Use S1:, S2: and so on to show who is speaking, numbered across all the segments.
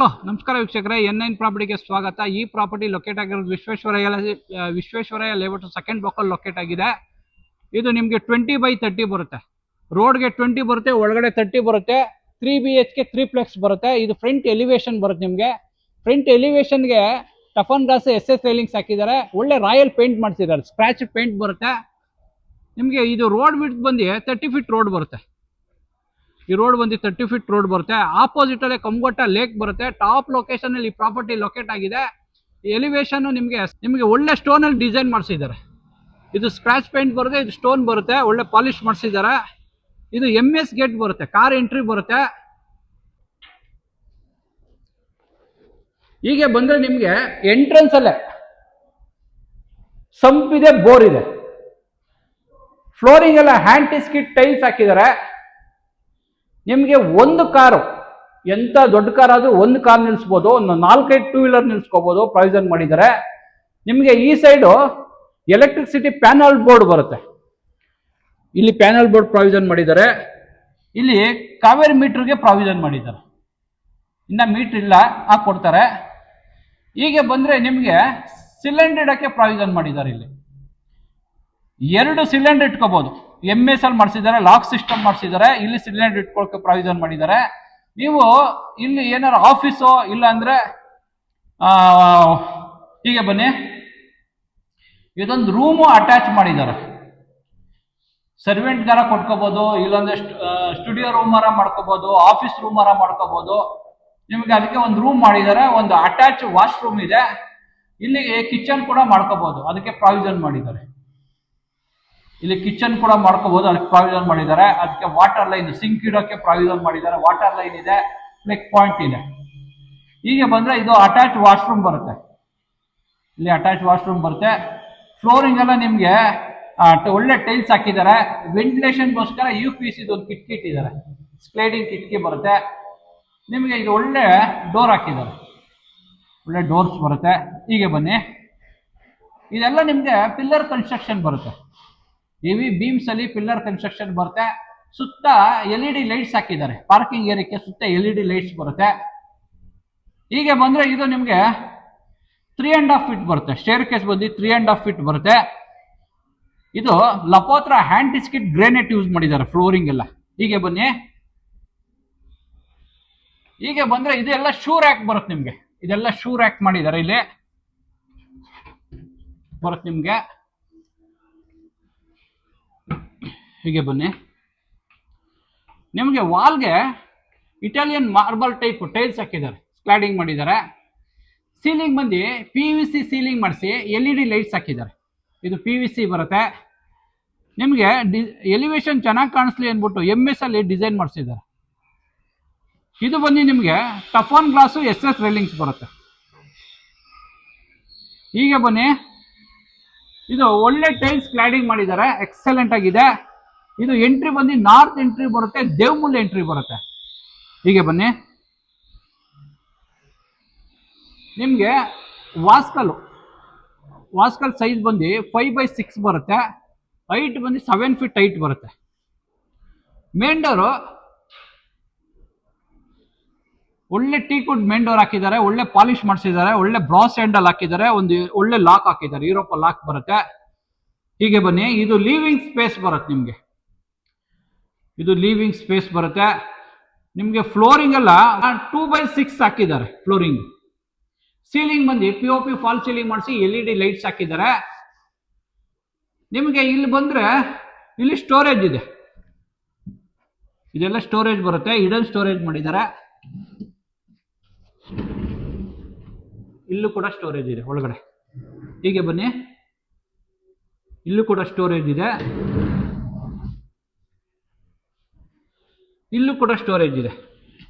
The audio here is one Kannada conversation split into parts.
S1: ಹಲೋ ನಮಸ್ಕಾರ ವೀಕ್ಷಕರೇ, N9 ಪ್ರಾಪರ್ಟಿಗೆ ಸ್ವಾಗತ. ಈ ಪ್ರಾಪರ್ಟಿ ಲೊಕೇಟ್ ಆಗಿರೋದು ವಿಶ್ವೇಶ್ವರಯ್ಯ ಲೇಔಟ್ ಸೆಕೆಂಡ್ ಬ್ಲಾಕಲ್ಲಿ ಲೊಕೇಟ್ ಆಗಿದೆ. ಇದು ನಿಮಗೆ 20/30 ಬರುತ್ತೆ. ರೋಡ್ಗೆ 20 ಬರುತ್ತೆ, ಒಳಗಡೆ 30 ಬರುತ್ತೆ. 3 BHK 3 ಬರುತ್ತೆ. ಇದು ಫ್ರಂಟ್ ಎಲಿವೇಶನ್ ಬರುತ್ತೆ. ನಿಮಗೆ ಫ್ರಂಟ್ ಎಲಿವೇಶನ್ಗೆ ಟಫನ್ ಗ್ಲಾಸ್ SS ರೈಲಿಂಗ್ಸ್ ಹಾಕಿದ್ದಾರೆ. ಒಳ್ಳೆ ರಾಯಲ್ ಪೇಂಟ್ ಮಾಡಿಸಿದ್ದಾರೆ, ಸ್ಕ್ರಾಚ್ ಪೇಂಟ್ ಬರುತ್ತೆ. ನಿಮಗೆ ಇದು ರೋಡ್ ವಿಡ್ತ್ ಬಂದು 30 ಫೀಟ್ ರೋಡ್ ಬರುತ್ತೆ. ಈ ರೋಡ್ ಬಂದು 30 ಫೀಟ್ ರೋಡ್ ಬರುತ್ತೆ. ಆಪೋಸಿಟ್ ಅಲ್ಲೇ ಕಂಗೊಟ್ಟ ಲೇಕ್ ಬರುತ್ತೆ. ಟಾಪ್ ಲೊಕೇಶನ್ ಅಲ್ಲಿ ಈ ಪ್ರಾಪರ್ಟಿ ಲೊಕೇಟ್ ಆಗಿದೆ. ಎಲಿವೇಶನ್ ನಿಮಗೆ ಒಳ್ಳೆ ಸ್ಟೋನ್ ಅಲ್ಲಿ ಡಿಸೈನ್ ಮಾಡಿಸಿದ್ದಾರೆ. ಇದು ಸ್ಕ್ರಾಚ್ ಪೇಂಟ್ ಬರುತ್ತೆ, ಇದು ಸ್ಟೋನ್ ಬರುತ್ತೆ, ಒಳ್ಳೆ ಪಾಲಿಶ್ ಮಾಡಿಸಿದ್ದಾರೆ. ಇದು MS ಗೇಟ್ ಬರುತ್ತೆ, ಕಾರ್ ಎಂಟ್ರಿ ಬರುತ್ತೆ. ಹೀಗೆ ಬಂದ್ರೆ ನಿಮಗೆ ಎಂಟ್ರೆನ್ಸ್ ಅಲ್ಲೇ ಸಂಪ್ ಇದೆ, ಬೋರ್ ಇದೆ. ಫ್ಲೋರಿಂಗ್ ಎಲ್ಲ ಹ್ಯಾಂಡ್ ಟಿಸ್ಕಿಟ್ ಟೈಲ್ಸ್ ಹಾಕಿದ್ದಾರೆ. ನಿಮಗೆ ಒಂದು ಕಾರು, ಎಂತ ದೊಡ್ಡ ಕಾರ್ ಆದ್ರೂ ಒಂದು ಕಾರ್ ನಿಲ್ಲಿಸ್ಬೋದು, ಒಂದು 4-5 ಟೂ ವೀಲರ್ ನಿಲ್ಸ್ಕೋಬಹುದು. ಪ್ರಾವಿಷನ್ ಮಾಡಿದ್ದಾರೆ. ನಿಮಗೆ ಈ ಸೈಡು ಎಲೆಕ್ಟ್ರಿಸಿಟಿ ಪ್ಯಾನಲ್ ಬೋರ್ಡ್ ಬರುತ್ತೆ. ಇಲ್ಲಿ ಪ್ಯಾನಲ್ ಬೋರ್ಡ್ ಪ್ರಾವಿಷನ್ ಮಾಡಿದ್ದಾರೆ. ಇಲ್ಲಿ ಕಾವೇರಿ ಮೀಟರ್ಗೆ ಪ್ರಾವಿಷನ್ ಮಾಡಿದ್ದಾರೆ. ಇನ್ನ ಮೀಟರ್ ಇಲ್ಲ, ಹಾಕೊಡ್ತಾರೆ. ಹೀಗೆ ಬಂದ್ರೆ ನಿಮಗೆ ಸಿಲಿಂಡರ್ ಇಡಕ್ಕೆ ಪ್ರಾವಿಷನ್ ಮಾಡಿದ್ದಾರೆ. ಇಲ್ಲಿ 2 ಸಿಲಿಂಡರ್ ಇಟ್ಕೋಬಹುದು. MS ಅಲ್ಲಿ ಮಾಡಿಸಿದ್ದಾರೆ, ಲಾಕ್ ಸಿಸ್ಟಮ್ ಮಾಡಿಸಿದ್ದಾರೆ. ಇಲ್ಲಿ ಸಿಲಿಂಡರ್ ಇಟ್ಕೊಳ್ಳೋಕೆ ಪ್ರಾವಿಷನ್ ಮಾಡಿದ್ದಾರೆ. ನೀವು ಇಲ್ಲಿ ಏನಾರು ಆಫೀಸು ಇಲ್ಲ ಅಂದ್ರೆ ಹೀಗೆ ಬನ್ನಿ, ಇದೊಂದು ರೂಮು ಅಟ್ಯಾಚ್ ಮಾಡಿದ್ದಾರೆ. ಸರ್ವೆಂಟ್ಗಾರ ಕೊಟ್ಕೋಬಹುದು, ಇಲ್ಲೊಂದು ಸ್ಟುಡಿಯೋ ರೂಮಾರ ಮಾಡ್ಕೋಬಹುದು, ಆಫೀಸ್ ರೂಮಾರ ಮಾಡ್ಕೋಬಹುದು. ನಿಮಗೆ ಅದಕ್ಕೆ ಒಂದು ರೂಮ್ ಮಾಡಿದ್ದಾರೆ. ಒಂದು ಅಟ್ಯಾಚ್ ವಾಶ್ರೂಮ್ ಇದೆ. ಇಲ್ಲಿ ಕಿಚನ್ ಕೂಡ ಮಾಡ್ಕೋಬಹುದು, ಅದಕ್ಕೆ ಪ್ರಾವಿಷನ್ ಮಾಡಿದ್ದಾರೆ. ಇಲ್ಲಿ ಕಿಚನ್ ಕೂಡ ಮಾಡ್ಕೋಬಹುದು, ಅದಕ್ಕೆ ಪ್ರಾವಿಷನ್ ಮಾಡಿದ್ದಾರೆ. ಅದಕ್ಕೆ ವಾಟರ್ ಲೈನ್, ಸಿಂಕ್ ಇಡೋಕೆ ಪ್ರಾವಿಷನ್ ಮಾಡಿದ್ದಾರೆ. ವಾಟರ್ ಲೈನ್ ಇದೆ, ಪ್ಲಗ್ ಪಾಯಿಂಟ್ ಇದೆ. ಹೀಗೆ ಬಂದ್ರೆ ಇದು ಅಟ್ಯಾಚ್ ವಾಶ್ರೂಮ್ ಬರುತ್ತೆ. ಇಲ್ಲಿ ಅಟ್ಯಾಚ್ ವಾಶ್ರೂಮ್ ಬರುತ್ತೆ. ಫ್ಲೋರಿಂಗ್ ಎಲ್ಲ ನಿಮ್ಗೆ ಒಳ್ಳೆ ಟೈಲ್ಸ್ ಹಾಕಿದ್ದಾರೆ. ವೆಂಟಿಲೇಷನ್ಗೋಸ್ಕರ UPC ಒಂದು ಕಿಟಕಿ ಇಟ್ಟಿದ್ದಾರೆ, ಸ್ಲೈಡಿಂಗ್ ಕಿಟಕಿ ಬರುತ್ತೆ. ನಿಮಗೆ ಇದು ಒಳ್ಳೆ ಡೋರ್ ಹಾಕಿದ್ದಾರೆ, ಒಳ್ಳೆ ಡೋರ್ಸ್ ಬರುತ್ತೆ. ಹೀಗೆ ಬನ್ನಿ, ಇದೆಲ್ಲ ನಿಮ್ಗೆ ಪಿಲ್ಲರ್ ಕನ್ಸ್ಟ್ರಕ್ಷನ್ ಬರುತ್ತೆ. ಹೆವಿ ಬೀಮ್ಸ್ ಅಲ್ಲಿ ಪಿಲ್ಲರ್ ಕನ್ಸ್ಟ್ರಕ್ಷನ್ ಬರುತ್ತೆ. ಸುತ್ತ LED ಲೈಟ್ಸ್ ಹಾಕಿದ್ದಾರೆ. ಪಾರ್ಕಿಂಗ್ ಏರಿಯಾಕ್ಕೆ ಸುತ್ತ LED ಲೈಟ್ಸ್ ಬರುತ್ತೆ. ಹೀಗೆ ಬಂದ್ರೆ ಇದು ನಿಮ್ಗೆ 3.5 ಫೀಟ್ ಬರುತ್ತೆ. ಸ್ಟೇರ್ ಕೇಸ್ ಬಂದು 3.5 ಫೀಟ್ ಬರುತ್ತೆ. ಇದು ಲಪೋತ್ರ ಹ್ಯಾಂಡ್ ಟಿಸ್ಕಿಟ್ ಗ್ರೇನೈಟ್ ಯೂಸ್ ಮಾಡಿದ್ದಾರೆ ಫ್ಲೋರಿಂಗ್ ಎಲ್ಲ. ಹೀಗೆ ಬನ್ನಿ, ಹೀಗೆ ಬಂದ್ರೆ ಇದೆಲ್ಲ ಶೂ ರ್ಯಾಕ್ ಬರುತ್ತೆ. ನಿಮ್ಗೆ ಇದೆಲ್ಲ ಶೂ ರ್ಯಾಕ್ ಮಾಡಿದ್ದಾರೆ. ಇಲ್ಲಿ ಬರುತ್ತೆ ನಿಮ್ಗೆ. ಹೀಗೆ ಬನ್ನಿ, ನಿಮಗೆ ವಾಲ್ಗೆ ಇಟಾಲಿಯನ್ ಮಾರ್ಬಲ್ ಟೈಪ್ ಟೈಲ್ಸ್ ಹಾಕಿದ್ದಾರೆ, ಸ್ಕ್ಲಾಡಿಂಗ್ ಮಾಡಿದ್ದಾರೆ. ಸೀಲಿಂಗ್ ಬಂದು PVC ಸೀಲಿಂಗ್ ಮಾಡಿಸಿ LED ಲೈಟ್ಸ್ ಹಾಕಿದ್ದಾರೆ. ಇದು PVC ಬರುತ್ತೆ. ನಿಮಗೆ ಎಲಿವೇಶನ್ ಚೆನ್ನಾಗಿ ಕಾಣಿಸ್ಲಿ ಅಂದ್ಬಿಟ್ಟು MS ಅಲ್ಲಿ ಡಿಸೈನ್ ಮಾಡಿಸಿದ್ದಾರೆ. ಇದು ಬಂದು ನಿಮಗೆ ಟಫಾನ್ ಗ್ಲಾಸು SS ರೈಲಿಂಗ್ಸ್ ಬರುತ್ತೆ. ಹೀಗೆ ಬನ್ನಿ, ಇದು ಒಳ್ಳೆ ಟೈಲ್ಸ್ ಕ್ಲಾಡಿಂಗ್ ಮಾಡಿದ್ದಾರೆ, ಎಕ್ಸಲೆಂಟ್ ಆಗಿದೆ. ಇದು ಎಂಟ್ರಿ ಬಂದು ನಾರ್ತ್ ಎಂಟ್ರಿ ಬರುತ್ತೆ, ದೇವಮೂಲ್ ಎಂಟ್ರಿ ಬರುತ್ತೆ. ಹೀಗೆ ಬನ್ನಿ, ನಿಮಗೆ ವಾಸ್ಕಲ್ ಸೈಜ್ ಬಂದು 5/6 ಬರುತ್ತೆ. ಹೈಟ್ ಬಂದು 7 ಫೀಟ್ ಹೈಟ್ ಬರುತ್ತೆ. ಮೇನ್ ಡೋರು ಒಳ್ಳೆ ಟೀಕುಡ್ ಮೇನ್ ಡೋರ್ ಹಾಕಿದ್ದಾರೆ, ಒಳ್ಳೆ ಪಾಲಿಶ್ ಮಾಡಿಸಿದ್ದಾರೆ, ಒಳ್ಳೆ ಬ್ರಾಸ್ ಹ್ಯಾಂಡಲ್ ಹಾಕಿದ್ದಾರೆ, ಒಂದು ಒಳ್ಳೆ ಲಾಕ್ ಹಾಕಿದ್ದಾರೆ, ಯುರೋಪ ಲಾಕ್ ಬರುತ್ತೆ. ಹೀಗೆ ಬನ್ನಿ, ಇದು ಲೀವಿಂಗ್ ಸ್ಪೇಸ್ ಬರುತ್ತೆ. ನಿಮಗೆ ಇದು ಲೀವಿಂಗ್ ಸ್ಪೇಸ್ ಬರುತ್ತೆ. ನಿಮಗೆ ಫ್ಲೋರಿಂಗ್ ಎಲ್ಲ 2/6 ಹಾಕಿದ್ದಾರೆ. ಫ್ಲೋರಿಂಗ್ ಸೀಲಿಂಗ್ ಬಂದು POP ಫಾಲ್ ಸೀಲಿಂಗ್ ಮಾಡಿಸಿ LED ಲೈಟ್ಸ್ ಹಾಕಿದ್ದಾರೆ. ನಿಮಗೆ ಇಲ್ಲಿ ಬಂದ್ರೆ ಇಲ್ಲಿ ಸ್ಟೋರೇಜ್ ಇದೆ, ಇದೆಲ್ಲ ಸ್ಟೋರೇಜ್ ಬರುತ್ತೆ. ಹಿಡನ್ ಸ್ಟೋರೇಜ್ ಮಾಡಿದ್ದಾರೆ. ಇಲ್ಲೂ ಕೂಡ ಸ್ಟೋರೇಜ್ ಇದೆ ಒಳಗಡೆ. ಹೀಗೆ ಬನ್ನಿ, ಇಲ್ಲೂ ಕೂಡ ಸ್ಟೋರೇಜ್ ಇದೆ, ಇಲ್ಲೂ ಕೂಡ ಸ್ಟೋರೇಜ್ ಇದೆ.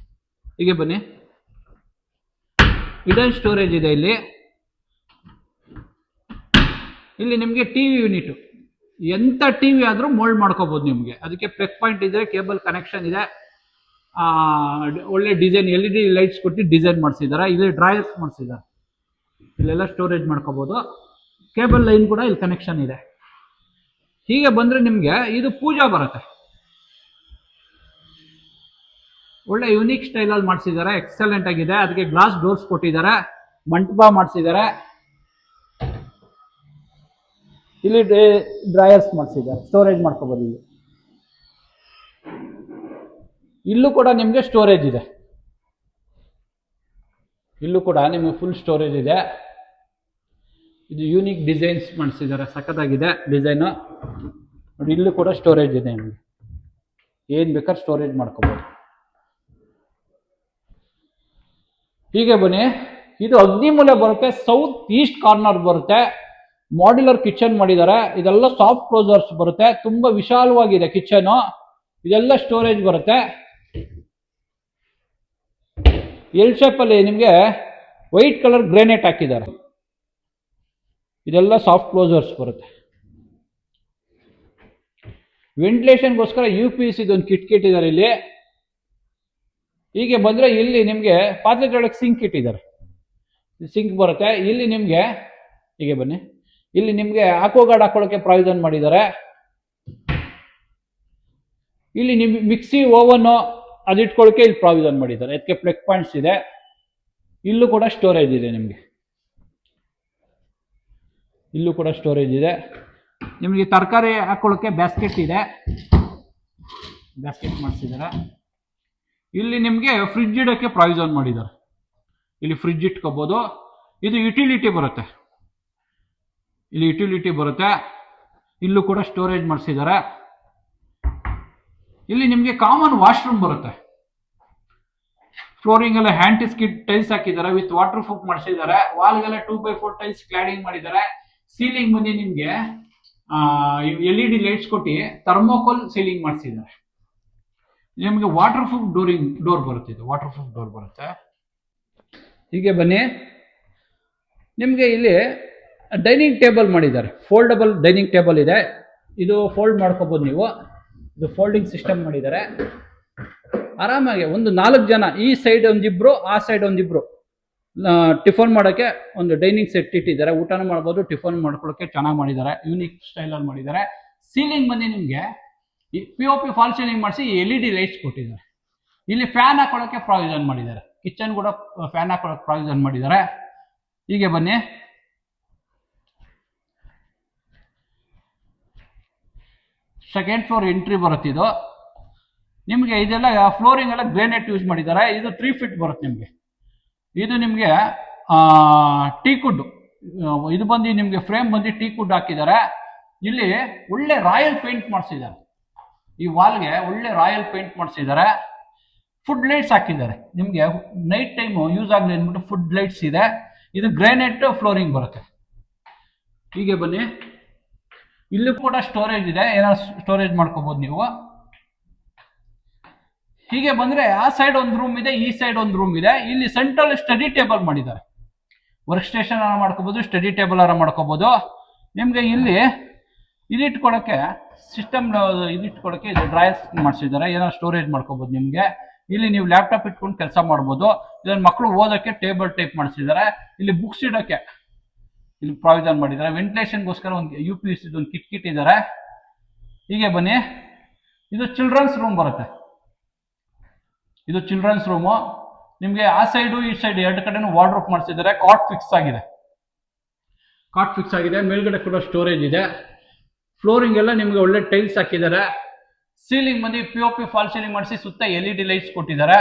S1: ಹೀಗೆ ಬನ್ನಿ, ಹಿಡನ್ ಸ್ಟೋರೇಜ್ ಇದೆ. ಇಲ್ಲಿ ನಿಮಗೆ TV ಯೂನಿಟ್, ಎಂತ TV ಆದ್ರೂ ಮೋಲ್ಡ್ ಮಾಡ್ಕೋಬಹುದು ನಿಮಗೆ. ಅದಕ್ಕೆ ಪ್ಲಗ್ ಪಾಯಿಂಟ್ ಇದೆ, ಕೇಬಲ್ ಕನೆಕ್ಷನ್ ಇದೆ, ಒಳ್ಳೆ ಡಿಸೈನ್ LED ಲೈಟ್ಸ್ ಕೊಟ್ಟು ಡಿಸೈನ್ ಮಾಡಿಸಿದ್ದಾರೆ. ಇಲ್ಲಿ ಡ್ರಾಯರ್ಸ್ ಮಾಡಿಸಿದ್ದಾರೆ, ಇಲ್ಲೆಲ್ಲ ಸ್ಟೋರೇಜ್ ಮಾಡ್ಕೋಬಹುದು. ಕೇಬಲ್ ಲೈನ್ ಕೂಡ ಇಲ್ಲಿ ಕನೆಕ್ಷನ್ ಇದೆ. ಹೀಗೆ ಬಂದ್ರೆ ನಿಮಗೆ ಇದು ಪೂಜಾ ಬರುತ್ತೆ. ಒಳ್ಳೆ ಯುನೀಕ್ ಸ್ಟೈಲ್ ಅಲ್ಲಿ ಮಾಡಿಸಿದ್ದಾರೆ, ಎಕ್ಸಲೆಂಟ್ ಆಗಿದೆ. ಅದಕ್ಕೆ ಗ್ಲಾಸ್ ಡೋರ್ಸ್ ಕೊಟ್ಟಿದ್ದಾರೆ, ಮಂಟಪ ಮಾಡಿಸಿದ್ದಾರೆ. ಇಲ್ಲಿ ಡ್ರಾಯರ್ಸ್ ಮಾಡಿಸಿದ್ದಾರೆ, ಸ್ಟೋರೇಜ್ ಮಾಡ್ಕೋಬಹುದು. ಇಲ್ಲಿ ಇಲ್ಲೂ ಕೂಡ ನಿಮಗೆ ಸ್ಟೋರೇಜ್ ಇದೆ, ಇಲ್ಲೂ ಕೂಡ ನಿಮಗೆ ಫುಲ್ ಸ್ಟೋರೇಜ್ ಇದೆ. ಇದು ಯೂನಿಕ್ ಡಿಸೈನ್ಸ್ ಮಾಡಿಸಿದ್ದಾರೆ, ಸಖತ್ತಾಗಿದೆ ಡಿಸೈನು ನೋಡಿ. ಇಲ್ಲೂ ಕೂಡ ಸ್ಟೋರೇಜ್ ಇದೆ, ನಿಮಗೆ ಏನು ಬೇಕಾದ್ರೆ ಸ್ಟೋರೇಜ್ ಮಾಡ್ಕೋಬಹುದು. ಹೀಗೆ ಬನ್ನಿ, ಇದು ಅಗ್ನಿಮೂಲೆ ಬರುತ್ತೆ, ಸೌತ್ ಈಸ್ಟ್ ಕಾರ್ನರ್ ಬರುತ್ತೆ. ಮಾಡ್ಯುಲರ್ ಕಿಚನ್ ಮಾಡಿದ್ದಾರೆ, ಇದೆಲ್ಲ ಸಾಫ್ಟ್ ಕ್ಲೋಸರ್ಸ್ ಬರುತ್ತೆ, ತುಂಬಾ ವಿಶಾಲವಾಗಿದೆ ಕಿಚನ್. ಇದೆಲ್ಲ ಸ್ಟೋರೇಜ್ ಬರುತ್ತೆ. ಎಲ್ ಶೇಪ್ ಅಲ್ಲಿ ನಿಮಗೆ ವೈಟ್ ಕಲರ್ ಗ್ರಾನೈಟ್ ಹಾಕಿದ್ದಾರೆ. ಇದೆಲ್ಲ ಸಾಫ್ಟ್ ಕ್ಲೋಸರ್ಸ್ ಬರುತ್ತೆ. ವೆಂಟಿಲೇಷನ್ಗೋಸ್ಕರ UPVC ಇದೊಂದು ಕಿಟ್ ಇಟ್ಟಿದ್ದಾರೆ ಇಲ್ಲಿ. ಹೀಗೆ ಬಂದ್ರೆ ಇಲ್ಲಿ ನಿಮಗೆ ಪಾತ್ರೆ ತೊಳೆಯಕ್ಕೆ ಸಿಂಕ್ ಇಟ್ಟಿದ್ದಾರೆ, ಸಿಂಕ್ ಬರುತ್ತೆ. ಇಲ್ಲಿ ನಿಮಗೆ ಹೀಗೆ ಬನ್ನಿ, ಇಲ್ಲಿ ನಿಮಗೆ ಆಕ್ವಾಗಾರ್ಡ್ ಹಾಕೊಳ್ಳೋಕೆ ಪ್ರಾವಿಷನ್ ಮಾಡಿದ್ದಾರೆ. ಇಲ್ಲಿ ನಿಮ್ಗೆ ಮಿಕ್ಸಿ ಓವನ್ ಅದು ಇಟ್ಕೊಳ್ಳೋಕೆ ಇಲ್ಲಿ ಪ್ರಾವಿಷನ್ ಮಾಡಿದ್ದಾರೆ. ಅದಕ್ಕೆ ಪ್ಲಗ್ ಪಾಯಿಂಟ್ಸ್ ಇದೆ. ಇಲ್ಲೂ ಕೂಡ ಸ್ಟೋರೇಜ್ ಇದೆ, ನಿಮಗೆ ಇಲ್ಲೂ ಕೂಡ ಸ್ಟೋರೇಜ್ ಇದೆ. ನಿಮಗೆ ತರಕಾರಿ ಹಾಕೊಳ್ಳೋಕೆ ಬ್ಯಾಸ್ಕೆಟ್ ಇದೆ, ಬ್ಯಾಸ್ಕೆಟ್ ಮಾಡಿಸಿದ್ದಾರೆ. ಇಲ್ಲಿ ನಿಮಗೆ ಫ್ರಿಡ್ಜ್ ಇಡೋಕ್ಕೆ ಪ್ರಾವಿಷನ್ ಮಾಡಿದ್ದಾರೆ, ಇಲ್ಲಿ ಫ್ರಿಡ್ಜ್ ಇಟ್ಕೋಬಹುದು. ಇದು ಯುಟಿಲಿಟಿ ಬರುತ್ತೆ, ಇಲ್ಲಿ ಯುಟಿಲಿಟಿ ಬರುತ್ತೆ. ಇಲ್ಲೂ ಕೂಡ ಸ್ಟೋರೇಜ್ ಮಾಡಿಸಿದ್ದಾರೆ. ಇಲ್ಲಿ ನಿಮಗೆ ಕಾಮನ್ ವಾಶ್ರೂಮ್ ಬರುತ್ತೆ. ಫ್ಲೋರಿಂಗ್ ಎಲ್ಲ ಹ್ಯಾಂಟಿ ಸ್ಕಿಡ್ ಟೈಲ್ಸ್ ಹಾಕಿದ್ದಾರೆ, ವಿತ್ ವಾಟರ್ ಪ್ರೂಫ್ ಮಾಡಿಸಿದ್ದಾರೆ. ವಾಲ್ಗೆಲ್ಲ 2x4 ಟೈಲ್ಸ್ ಕ್ಲಾಡಿಂಗ್ ಮಾಡಿದ್ದಾರೆ. ಸೀಲಿಂಗ್ ಬಂದು ನಿಮಗೆ LED ಲೈಟ್ಸ್ ಕೊಟ್ಟು ಥರ್ಮೋಕೋಲ್ ಸೀಲಿಂಗ್ ಮಾಡಿಸಿದ್ದಾರೆ. ನಿಮಗೆ ವಾಟರ್ ಪ್ರೂಫ್ ಡೋರ್ ಬರುತ್ತೆ, ಇದು ವಾಟರ್ ಪ್ರೂಫ್ ಡೋರ್ ಬರುತ್ತೆ. ಹೀಗೆ ಬನ್ನಿ, ನಿಮಗೆ ಇಲ್ಲಿ ಡೈನಿಂಗ್ ಟೇಬಲ್ ಮಾಡಿದ್ದಾರೆ, ಫೋಲ್ಡಬಲ್ ಡೈನಿಂಗ್ ಟೇಬಲ್ ಇದೆ. ಇದು ಫೋಲ್ಡ್ ಮಾಡ್ಕೋಬಹುದು ನೀವು, ಇದು ಫೋಲ್ಡಿಂಗ್ ಸಿಸ್ಟಮ್ ಮಾಡಿದ್ದಾರೆ. ಆರಾಮಾಗಿ ಒಂದು 4 ಜನ, ಈ ಸೈಡ್ ಒಂದಿಬ್ರು, ಆ ಸೈಡ್ ಒಂದಿಬ್ರು ಟಿಫನ್ ಮಾಡೋಕ್ಕೆ ಒಂದು ಡೈನಿಂಗ್ ಸೆಟ್ ಇಟ್ಟಿದ್ದಾರೆ. ಊಟನೂ ಮಾಡ್ಬೋದು, ಟಿಫನ್ ಮಾಡ್ಕೊಳ್ಳೋಕೆ ಚೆನ್ನಾಗಿ ಮಾಡಿದ್ದಾರೆ, ಯೂನಿಕ್ ಸ್ಟೈಲಲ್ಲಿ ಮಾಡಿದ್ದಾರೆ. ಸೀಲಿಂಗ್ ಬಂದು ನಿಮಗೆ POP ಫಾಲ್ ಸೀಲಿಂಗ್ ಮಾಡಿಸಿ LED ಲೈಟ್ಸ್ ಕೊಟ್ಟಿದ್ದಾರೆ. ಇಲ್ಲಿ ಫ್ಯಾನ್ ಹಾಕೊಳ್ಳೋಕೆ ಪ್ರಾವಿಷನ್ ಮಾಡಿದ್ದಾರೆ, ಕಿಚನ್ ಕೂಡ ಫ್ಯಾನ್ ಹಾಕೊಳ್ಳೋಕೆ ಪ್ರಾವಿಷನ್ ಮಾಡಿದ್ದಾರೆ. ಹೀಗೆ ಬನ್ನಿ, ಸೆಕೆಂಡ್ ಫ್ಲೋರ್ ಎಂಟ್ರಿ ಬರುತ್ತೆ. ಇದು ನಿಮಗೆ ಇದೆಲ್ಲ ಫ್ಲೋರಿಂಗ್ ಎಲ್ಲ ಗ್ರಾನೈಟ್ ಯೂಸ್ ಮಾಡಿದ್ದಾರೆ. ಇದು 3 ಫೀಟ್ ಬರುತ್ತೆ ನಿಮಗೆ. ಇದು ನಿಮಗೆ ಟೀಕುಡ್, ಇದು ಬಂದು ನಿಮಗೆ ಫ್ರೇಮ್ ಬಂದು ಟೀಕುಡ್ ಹಾಕಿದ್ದಾರೆ. ಇಲ್ಲಿ ಒಳ್ಳೆ ರಾಯಲ್ ಪೇಂಟ್ ಮಾಡಿಸಿದ್ದಾರೆ, ಈ ವಾಲ್ಗೆ ಒಳ್ಳೆ ರಾಯಲ್ ಪೇಂಟ್ ಮಾಡಿಸಿದ್ದಾರೆ. ಫುಡ್ ಲೈಟ್ಸ್ ಹಾಕಿದ್ದಾರೆ, ನಿಮಗೆ ನೈಟ್ ಟೈಮ್ ಯೂಸ್ ಆಗಲಿ ಅಂದ್ಬಿಟ್ಟು ಫುಡ್ ಲೈಟ್ಸ್ ಇದೆ. ಇದು ಗ್ರಾನೈಟ್ ಫ್ಲೋರಿಂಗ್ ಬರುತ್ತೆ. ಹೀಗೆ ಬನ್ನಿ, ಇಲ್ಲೂ ಕೂಡ ಸ್ಟೋರೇಜ್ ಇದೆ, ಏನಾದ್ರು ಸ್ಟೋರೇಜ್ ಮಾಡ್ಕೋಬಹುದು ನೀವು. ಹೀಗೆ ಬಂದ್ರೆ ಆ ಸೈಡ್ ಒಂದು ರೂಮ್ ಇದೆ, ಈ ಸೈಡ್ ಒಂದು ರೂಮ್ ಇದೆ. ಇಲ್ಲಿ ಸೆಂಟ್ರಲ್ ಸ್ಟಡಿ ಟೇಬಲ್ ಮಾಡಿದ್ದಾರೆ, ವರ್ಕ್ ಸ್ಟೇಷನ್ ಮಾಡ್ಕೋಬಹುದು, ಸ್ಟಡಿ ಟೇಬಲ್ ಮಾಡ್ಕೋಬಹುದು. ನಿಮ್ಗೆ ಇಲ್ಲಿ ಇದಿಟ್ಕೊಳಕ್ಕೆ ಸಿಸ್ಟಮ್ ಇದಿಟ್ಕೊಳಕ್ಕೆ ಇದು ಡ್ರಾಯರ್ಸ್ ಮಾಡಿಸಿದ್ದಾರೆ, ಏನೋ ಸ್ಟೋರೇಜ್ ಮಾಡ್ಕೋಬಹುದು ನಿಮ್ಗೆ. ಇಲ್ಲಿ ನೀವು ಲ್ಯಾಪ್ಟಾಪ್ ಇಟ್ಕೊಂಡು ಕೆಲಸ ಮಾಡ್ಬೋದು. ಇದನ್ನ ಮಕ್ಕಳು ಓದೋಕ್ಕೆ ಟೇಬಲ್ ಟೈಪ್ ಮಾಡಿಸಿದ್ದಾರೆ. ಇಲ್ಲಿ ಬುಕ್ಸ್ ಇಡೋಕ್ಕೆ ಇಲ್ಲಿ ಪ್ರಾವಿಷನ್ ಮಾಡಿದ್ದಾರೆ. ವೆಂಟಿಲೇಷನ್ಗೋಸ್ಕರ ಒಂದು UPVC ಒಂದು ಕಿಟ್ ಇದ್ದಾರೆ. ಹೀಗೆ ಬನ್ನಿ, ಇದು ಚಿಲ್ಡ್ರನ್ಸ್ ರೂಮ್ ಬರುತ್ತೆ. ಇದು ಚಿಲ್ಡ್ರನ್ಸ್ ರೂಮು. ನಿಮಗೆ ಆ ಸೈಡು ಈ ಸೈಡ್ ಎರಡು ಕಡೆನೂ ವಾರ್ಡ್ರೋಬ್ ಮಾಡಿಸಿದ್ದಾರೆ. ಕಾಟ್ ಫಿಕ್ಸ್ ಆಗಿದೆ, ಕಾಟ್ ಫಿಕ್ಸ್ ಆಗಿದೆ. ಮೇಲ್ಗಡೆ ಕೂಡ ಸ್ಟೋರೇಜ್ ಇದೆ. ಫ್ಲೋರಿಂಗ್ ಎಲ್ಲ ನಿಮಗೆ ಒಳ್ಳೆ ಟೈಲ್ಸ್ ಹಾಕಿದ್ದಾರೆ. ಸೀಲಿಂಗ್ ಬಂದು POP ಫಾಲ್ ಸೀಲಿಂಗ್ ಮಾಡಿಸಿ ಸುತ್ತ LED ಲೈಟ್ಸ್ ಕೊಟ್ಟಿದ್ದಾರೆ.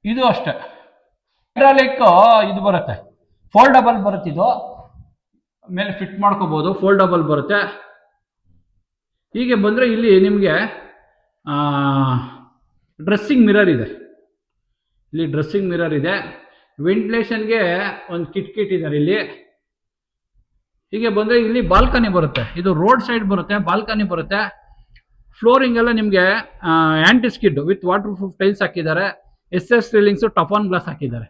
S1: ಇದು ಅಷ್ಟೇ ಹೈಡ್ರಾಲಿಕ್ ಇದು ಬರುತ್ತೆ, ಫೋಲ್ಡಬಲ್ ಬರುತ್ತೆ. ಇದು ಮೇಲೆ ಫಿಟ್ ಮಾಡ್ಕೋಬಹುದು, ಫೋಲ್ಡಬಲ್ ಬರುತ್ತೆ. ಹೀಗೆ ಬಂದ್ರೆ ಇಲ್ಲಿ ನಿಮಗೆ ಡ್ರೆಸ್ಸಿಂಗ್ ಮಿರರ್ ಇದೆ, ಇಲ್ಲಿ ಡ್ರೆಸ್ಸಿಂಗ್ ಮಿರರ್ ಇದೆ. ವೆಂಟಿಲೇಷನ್ಗೆ ಒಂದು ಕಿಟ್ ಇದ್ದಾರೆ ಇಲ್ಲಿ. ಹೀಗೆ ಬಂದ್ರೆ ಇಲ್ಲಿ ಬಾಲ್ಕನಿ ಬರುತ್ತೆ, ಇದು ರೋಡ್ ಸೈಡ್ ಬರುತ್ತೆ, ಬಾಲ್ಕನಿ ಬರುತ್ತೆ. ಫ್ಲೋರಿಂಗ್ ಎಲ್ಲ ನಿಮಗೆ aunty skid with water proof tiles ಹಾಕಿದ್ದಾರೆ. SS ಸೀಲಿಂಗ್ಸ್ ಟಫಾನ್ ಗ್ಲಾಸ್ ಹಾಕಿದ್ದಾರೆ.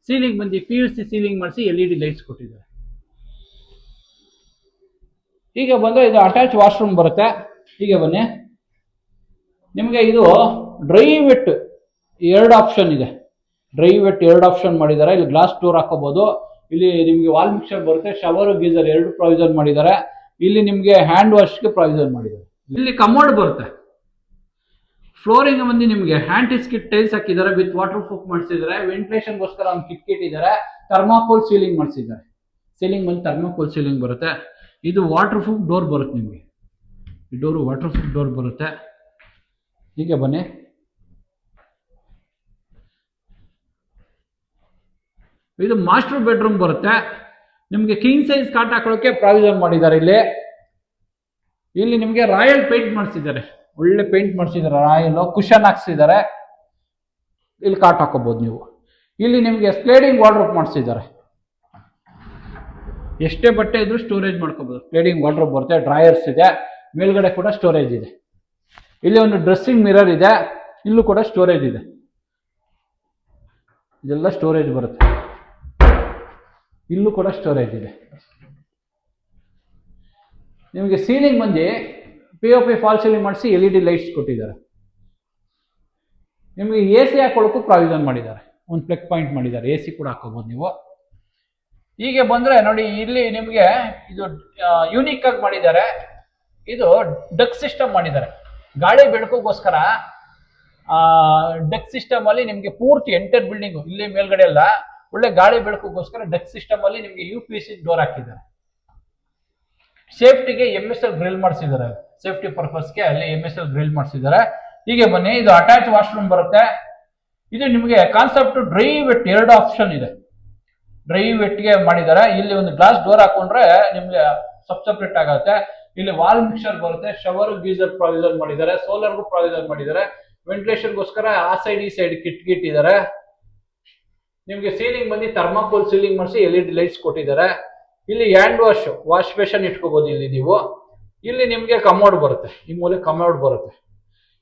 S1: ಸೀಲಿಂಗ್ ಬಂದು PVC ಸೀಲಿಂಗ್ ಮಾಡಿಸಿ LED ಲೈಟ್ಸ್ ಕೊಟ್ಟಿದ್ದಾರೆ. ಹೀಗೆ ಬಂದ್ರೆ ಇದು ಅಟ್ಯಾಚ್ ವಾಶ್ರೂಮ್ ಬರುತ್ತೆ. ಹೀಗೆ ಬನ್ನಿ, ನಿಮಗೆ ಇದು ಡ್ರೈ ವೆಟ್ 2 ಆಪ್ಷನ್ ಇದೆ. ಡ್ರೈ ವೆಟ್ 2 ಆಪ್ಷನ್ ಮಾಡಿದ್ದಾರೆ. ಇಲ್ಲಿ ಗ್ಲಾಸ್ ಡೋರ್ ಹಾಕೋಬಹುದು. ಇಲ್ಲಿ ನಿಮಗೆ ವಾಲ್ ಮಿಕ್ಸರ್ ಬರುತ್ತೆ, ಶವರ್ ಗೀಸರ್ 2 ಪ್ರಾವಿಷನ್ ಮಾಡಿದ್ದಾರೆ. ಇಲ್ಲಿ ನಿಮಗೆ ಹ್ಯಾಂಡ್ ವಾಶ್ಗೆ ಪ್ರಾವಿಷನ್ ಮಾಡಿದ್ದಾರೆ. ಇಲ್ಲಿ ಕಮೋಡ್ ಬರುತ್ತೆ, ಫ್ಲೋರಿಂಗ್ ಬಂದು ನಿಮಗೆ ಹ್ಯಾಂಟಿ ಸ್ಕಿಟ್ ಟೈಲ್ಸ್ ಹಾಕಿದ್ದಾರೆ, ವಿತ್ ವಾಟರ್ ಪ್ರೂಫ್ ಮಾಡಿಸಿದ್ದಾರೆ. ವೆಂಟಿಲೇಷನ್ಗೋಸ್ಕರ ಒಂದು ಕಿಟ್ ಇಟ್ಟಿದ್ದಾರೆ. ಥರ್ಮಾಕೋಲ್ ಸೀಲಿಂಗ್ ಮಾಡಿಸಿದ್ದಾರೆ. ಸೀಲಿಂಗ್ ಬಂದು ಥರ್ಮಾಕೋಲ್ ಸೀಲಿಂಗ್ ಬರುತ್ತೆ. ಇದು ವಾಟರ್ ಪ್ರೂಫ್ ಡೋರ್ ಬರುತ್ತೆ ನಿಮಗೆ. ಈ ಡೋರು ವಾಟರ್ ಪ್ರೂಫ್ ಡೋರ್ ಬರುತ್ತೆ. ಹೀಗೆ ಬನ್ನಿ. ಇದು ಮಾಸ್ಟರ್ ಬೆಡ್ರೂಮ್ ಬರುತ್ತೆ. ನಿಮಗೆ ಕಿಂಗ್ ಸೈಜ್ ಕಾಟ್ ಹಾಕೊಳ್ಳೋಕೆ ಪ್ರಾವಿಷನ್ ಮಾಡಿದ್ದಾರೆ. ಇಲ್ಲಿ ನಿಮಗೆ ರಾಯಲ್ ಪೇಂಟ್ ಮಾಡಿಸಿದ್ದಾರೆ. ಒಳ್ಳೆ ಪೇಂಟ್ ಮಾಡಿಸಿದ್ದಾರೆ. ರಾಯಲ್ ಕುಶನ್ ಹಾಕ್ಸಿದ್ದಾರೆ. ಇಲ್ಲಿ ಕಾಟ್ ಹಾಕೋಬಹುದು ನೀವು. ಇಲ್ಲಿ ನಿಮಗೆ ಸ್ಲೈಡಿಂಗ್ ವಾರ್ಡ್ರೋಬ್ ಮಾಡಿಸಿದ್ದಾರೆ. ಎಷ್ಟೇ ಬಟ್ಟೆ ಇದ್ರೂ ಸ್ಟೋರೇಜ್ ಮಾಡ್ಕೋಬಹುದು. ಸ್ಲೈಡಿಂಗ್ ವಾರ್ಡ್ರೋಬ್ ಬರುತ್ತೆ. ಡ್ರಾಯರ್ಸ್ ಇದೆ. ಮೇಲ್ಗಡೆ ಕೂಡ ಸ್ಟೋರೇಜ್ ಇದೆ. ಇಲ್ಲಿ ಒಂದು ಡ್ರೆಸ್ಸಿಂಗ್ ಮಿರರ್ ಇದೆ. ಇಲ್ಲೂ ಕೂಡ ಸ್ಟೋರೇಜ್ ಇದೆ. ಇದೆಲ್ಲ ಸ್ಟೋರೇಜ್ ಬರುತ್ತೆ. ಇಲ್ಲೂ ಕೂಡ ಸ್ಟೋರೇಜ್ ಇದೆ. ನಿಮಗೆ ಸೀಲಿಂಗ್ ಬಂದು POP ಫಾಲ್ ಸೀಲಿಂಗ್ ಮಾಡಿಸಿ LED ಲೈಟ್ಸ್ ಕೊಟ್ಟಿದ್ದಾರೆ. ನಿಮಗೆ AC ಹಾಕೊಳ್ಳೋಕ್ಕೂ ಪ್ರಾವಿಷನ್ ಮಾಡಿದ್ದಾರೆ. ಒಂದು ಪ್ಲಗ್ ಪಾಯಿಂಟ್ ಮಾಡಿದ್ದಾರೆ. AC ಕೂಡ ಹಾಕೋಬಹುದು ನೀವು. ಹೀಗೆ ಬಂದ್ರೆ ನೋಡಿ, ಇಲ್ಲಿ ನಿಮಗೆ ಇದು ಯೂನಿಕ್ ಆಗಿ ಮಾಡಿದ್ದಾರೆ. ಇದು ಡಕ್ ಸಿಸ್ಟಮ್ ಮಾಡಿದ್ದಾರೆ. ಗಾಳಿ ಬೆಳಕಿಗೋಸ್ಕರ ಡಕ್ ಸಿಸ್ಟಮ್ ಅಲ್ಲಿ ನಿಮಗೆ ಪೂರ್ತಿ ಎಂಟರ್ ಬಿಲ್ಡಿಂಗ್ ಇಲ್ಲಿ ಮೇಲ್ಗಡೆ ಎಲ್ಲ ಒಳ್ಳೆ ಗಾಳಿ ಬೆಳಕಿಗೋಸ್ಕರ ಡಕ್ ಸಿಸ್ಟಮ್ ಅಲ್ಲಿ ನಿಮಗೆ UPVC ಡೋರ್ ಹಾಕಿದ್ದಾರೆ. ಸೇಫ್ಟಿಗೆ MSL ಗ್ರಿಲ್ ಮಾಡಿಸಿದ್ದಾರೆ. ಸೇಫ್ಟಿ ಪರ್ಪಸ್ಗೆ ಅಲ್ಲಿ MSL ಗ್ರಿಲ್ ಮಾಡಿಸಿದ್ದಾರೆ. ಹೀಗೆ ಬನ್ನಿ. ಇದು ಅಟ್ಯಾಚ್ ವಾಶ್ರೂಮ್ ಬರುತ್ತೆ. ಇದು ನಿಮಗೆ ಕಾನ್ಸೆಪ್ಟ್ ಡ್ರೈ ವೆಟ್ 2 ಆಪ್ಷನ್ ಇದೆ. ಡ್ರೈ ವೆಟ್ಗೆ ಮಾಡಿದ್ದಾರೆ. ಇಲ್ಲಿ ಒಂದು ಗ್ಲಾಸ್ ಡೋರ್ ಹಾಕೊಂಡ್ರೆ ನಿಮ್ಗೆ ಸಪ್ರೇಟ್ ಆಗುತ್ತೆ. ಇಲ್ಲಿ ವಾಲ್ ಮಿಕ್ಸರ್ ಬರುತ್ತೆ. ಶವರ್ ಗೀಸರ್ ಪ್ರಾವಿಷನ್ ಮಾಡಿದ್ದಾರೆ. ಸೋಲಾರ್ಗೂ ಪ್ರಾವಿಷನ್ ಮಾಡಿದ್ದಾರೆ. ವೆಂಟಿಲೇಷನ್ಗೋಸ್ಕರ ಆ ಸೈಡ್ ಈ ಸೈಡ್ ಕಿಟ್ ಇದ್ದಾರೆ. ನಿಮಗೆ ಸೀಲಿಂಗ್ ಬಂದು ಥರ್ಮಾಕೋಲ್ ಸೀಲಿಂಗ್ ಮಾಡಿಸಿ LED ಲೈಟ್ಸ್ ಕೊಟ್ಟಿದ್ದಾರೆ. ಇಲ್ಲಿ ಹ್ಯಾಂಡ್ ವಾಶ್ ಬೇಷನ್ ಇಟ್ಕೋಬಹುದು ಇಲ್ಲಿ ನೀವು. ಇಲ್ಲಿ ನಿಮಗೆ ಕಮೋಡ್ ಬರುತ್ತೆ. ಈ ಮೂಲೆ ಕಮೋಡ್ ಬರುತ್ತೆ.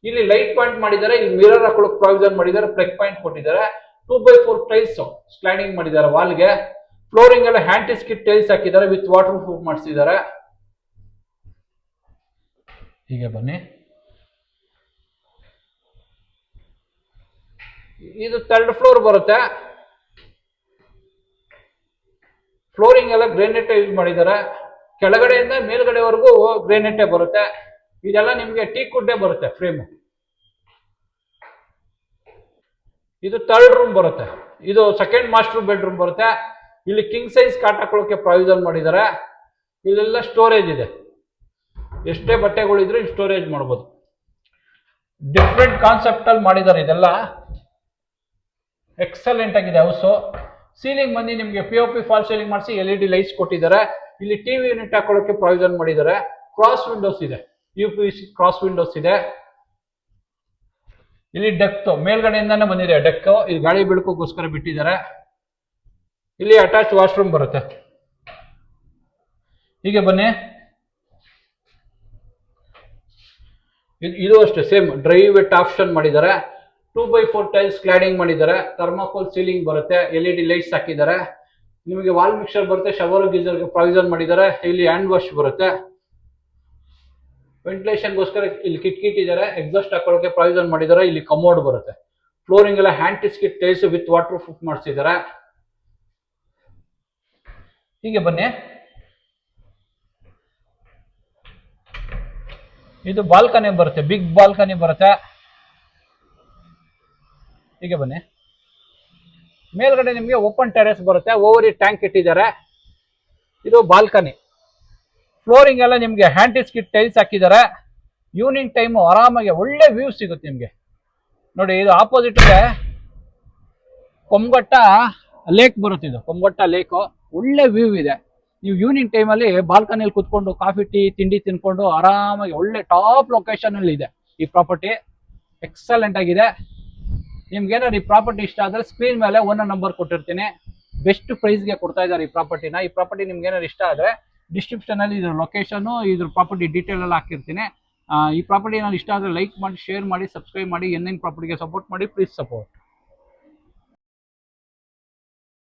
S1: ಇಲ್ಲಿ ಲೈಟ್ ಪಾಯಿಂಟ್ ಮಾಡಿದ್ದಾರೆ. ಇಲ್ಲಿ ಮಿರರ್ ಹಾಕೊಳ್ಳೋಕೆ ಪ್ರಾವಿಷನ್ ಮಾಡಿದ್ದಾರೆ. ಪ್ಲಗ್ ಪಾಯಿಂಟ್ ಕೊಟ್ಟಿದ್ದಾರೆ. 2x4 ಟೈಲ್ಸ್ ಸ್ಲೈಡಿಂಗ್ ಮಾಡಿದ್ದಾರೆ ವಾಲ್ಗೆ. ಫ್ಲೋರಿಂಗ್ ಎಲ್ಲ ಹ್ಯಾಂಟಿ ಸ್ಕಿಟ್ ಟೈಲ್ಸ್ ಹಾಕಿದ್ದಾರೆ. ವಿತ್ ವಾಟರ್ ಪ್ರೂಫ್ ಮಾಡಿಸಿದ್ದಾರೆ. ಹೀಗೆ ಬನ್ನಿ. ಇದು 3rd ಫ್ಲೋರ್ ಬರುತ್ತೆ. ಫ್ಲೋರಿಂಗ್ ಎಲ್ಲ ಗ್ರೇನೈಟ್ ಯೂಸ್ ಮಾಡಿದ್ದಾರೆ. ಕೆಳಗಡೆಯಿಂದ ಮೇಲ್ಗಡೆವರೆಗೂ ಗ್ರೇನೈಟೇ ಬರುತ್ತೆ. ಇದೆಲ್ಲ ನಿಮಗೆ ಟೀಕ್ ವುಡ್ಡೇ ಬರುತ್ತೆ ಫ್ರೇಮ್. ಇದು 3rd ರೂಮ್ ಬರುತ್ತೆ. ಇದು 2nd ಮಾಸ್ಟರ್ ಬೆಡ್ರೂಮ್ ಬರುತ್ತೆ. ಇಲ್ಲಿ ಕಿಂಗ್ ಸೈಜ್ ಕಾಟ್ ಹಾಕೊಳ್ಳೋಕೆ ಪ್ರಾವಿಷನ್ ಮಾಡಿದ್ದಾರೆ. ಇಲ್ಲೆಲ್ಲ ಸ್ಟೋರೇಜ್ ಇದೆ. ಎಷ್ಟೇ ಬಟ್ಟೆಗಳಿದ್ರು ಇಲ್ಲಿ ಸ್ಟೋರೇಜ್ ಮಾಡ್ಬೋದು. ಡಿಫ್ರೆಂಟ್ ಕಾನ್ಸೆಪ್ಟ್ ಅಲ್ಲಿ ಮಾಡಿದ್ದಾರೆ. ಇದೆಲ್ಲ ಎಕ್ಸಲೆಂಟ್ ಆಗಿದೆ ಹೌಸು. ಸೀಲಿಂಗ್ ಬಂದು ನಿಮಗೆ POP ಫಾಲ್ ಸೀಲಿಂಗ್ ಮಾಡಿಸಿ LED ಲೈಟ್ಸ್ ಕೊಟ್ಟಿದ್ದಾರೆ. ಇಲ್ಲಿ ಟಿವಿ ಯೂನಿಟ್ ಹಾಕೊಳ್ಳೋಕೆ ಪ್ರಾವಿಷನ್ ಮಾಡಿದ್ದಾರೆ. ಕ್ರಾಸ್ ವಿಂಡೋಸ್ ಇದೆ. UPVC ಕ್ರಾಸ್ ವಿಂಡೋಸ್ ಇದೆ. ಇಲ್ಲಿ ಡಕ್ ಮೇಲ್ಗಡೆಯಿಂದಾನೆ ಬಂದಿದೆ. ಡಕ್ ಇದು ಗಾಳಿ ಬೆಳಕಿಗೋಸ್ಕರ ಬಿಟ್ಟಿದ್ದಾರೆ. ಇಲ್ಲಿ ಅಟ್ಯಾಚ್ ವಾಶ್ರೂಮ್ ಬರುತ್ತೆ. ಹೀಗೆ ಬನ್ನಿ. ಇದು ಅಷ್ಟೇ ಸೇಮ್ ಡ್ರೈ ವೆಟ್ ಆಪ್ಷನ್ ಮಾಡಿದ್ದಾರೆ. 2x4 ಟೈಲ್ಸ್ ಕ್ಲಾಡಿಂಗ್ ಮಾಡಿದ್ದಾರೆ. ಥರ್ಮಾಕೋಲ್ ಸೀಲಿಂಗ್ ಬರುತ್ತೆ. LED ಲೈಟ್ಸ್ ಹಾಕಿದ್ದಾರೆ. ನಿಮಗೆ ವಾಲ್ ಮಿಕ್ಸರ್ ಬರುತ್ತೆ. ಶವರ್ ಗೀಸರ್ಗೆ ಪ್ರಾವಿಷನ್ ಮಾಡಿದ್ದಾರೆ. ಇಲ್ಲಿ ಹ್ಯಾಂಡ್ ವಾಶ್ ಬರುತ್ತೆ. ವೆಂಟಿಲೇಷನ್ಗೋಸ್ಕರ ಇಲ್ಲಿ ಕಿಟ್ ಇದ್ದಾರೆ. ಎಕ್ಸಾಸ್ಟ್ ಹಾಕೊಳ್ಳೋಕೆ ಪ್ರಾವಿಷನ್ ಮಾಡಿದ್ದಾರೆ. ಇಲ್ಲಿ ಕಮೋಡ್ ಬರುತ್ತೆ. ಫ್ಲೋರಿಂಗ್ ಎಲ್ಲ anti skit tiles with water proof ಮಾಡಿಸಿದ್ದಾರೆ. ಹೀಗೆ ಬನ್ನಿ. ಇದು ಬಾಲ್ಕನಿ ಬರುತ್ತೆ. ಬಿಗ್ ಬಾಲ್ಕನಿ ಬರುತ್ತೆ. ಹೀಗೆ ಬನ್ನಿ. ಮೇಲ್ಗಡೆ ನಿಮಗೆ ಓಪನ್ ಟೆರೆಸ್ ಬರುತ್ತೆ. ಓವರ್ ಟ್ಯಾಂಕ್ ಇಟ್ಟಿದ್ದಾರೆ. ಇದು ಬಾಲ್ಕನಿ. ಫ್ಲೋರಿಂಗ್ ಎಲ್ಲ ನಿಮಗೆ ಹ್ಯಾಂಟಿ ಸ್ಕಿಟ್ ಟೈಲ್ಸ್ ಹಾಕಿದ್ದಾರೆ. ಈವ್ನಿಂಗ್ ಟೈಮು ಆರಾಮಾಗಿ ಒಳ್ಳೆ ವ್ಯೂ ಸಿಗುತ್ತೆ ನಿಮಗೆ. ನೋಡಿ, ಇದು ಆಪೋಸಿಟ್ಗೆ ಕೊಮ್ಗೊಟ್ಟ ಲೇಕ್ ಬರುತ್ತೆ. ಇದು ಕೊಮ್ಗೊಟ್ಟ ಲೇಕು. ಒಳ್ಳೆ ವ್ಯೂ ಇದೆ. ನೀವು ಈವ್ನಿಂಗ್ ಟೈಮಲ್ಲಿ ಬಾಲ್ಕನಿಯಲ್ಲಿ ಕುತ್ಕೊಂಡು ಕಾಫಿ ಟೀ ತಿಂಡಿ ತಿನ್ಕೊಂಡು ಆರಾಮಾಗಿ ಒಳ್ಳೆ ಟಾಪ್ ಲೊಕೇಶನ್ ಅಲ್ಲಿ ಇದೆ ಈ ಪ್ರಾಪರ್ಟಿ. ಎಕ್ಸಲೆಂಟ್ ಆಗಿದೆ. ನಿಮ್ಗೇನಾದ್ರು ಈ ಪ್ರಾಪರ್ಟಿ ಇಷ್ಟ ಆದರೆ ಸ್ಕ್ರೀನ್ ಮೇಲೆ ಓನರ್ ನಂಬರ್ ಕೊಟ್ಟಿರ್ತೀನಿ. ಬೆಸ್ಟ್ ಪ್ರೈಸ್ಗೆ ಕೊಡ್ತಾ ಇದ್ದಾರೆ ಈ ಪ್ರಾಪರ್ಟಿನ. ಈ ಪ್ರಾಪರ್ಟಿ ನಿಮ್ಗೆ ಏನಾದ್ರು ಇಷ್ಟ ಆದರೆ ಡಿಸ್ಕ್ರಿಪ್ಷನ್ ಅಲ್ಲಿ ಇದ್ರ ಲೊಕೇಶನ್, ಇದ್ರ ಪ್ರಾಪರ್ಟಿ ಡೀಟೇಲ್ ಎಲ್ಲ ಹಾಕಿರ್ತೀನಿ. ಈ ಪ್ರಾಪರ್ಟಿ ಏನಾದ್ರು ಇಷ್ಟ ಆದರೆ ಲೈಕ್ ಮಾಡಿ, ಶೇರ್ ಮಾಡಿ, ಸಬ್ಸ್ಕ್ರೈಬ್ ಮಾಡಿ. ಎನ್ಎನ್ ಪ್ರಾಪರ್ಟಿಗೆ ಸಪೋರ್ಟ್ ಮಾಡಿ. Please support.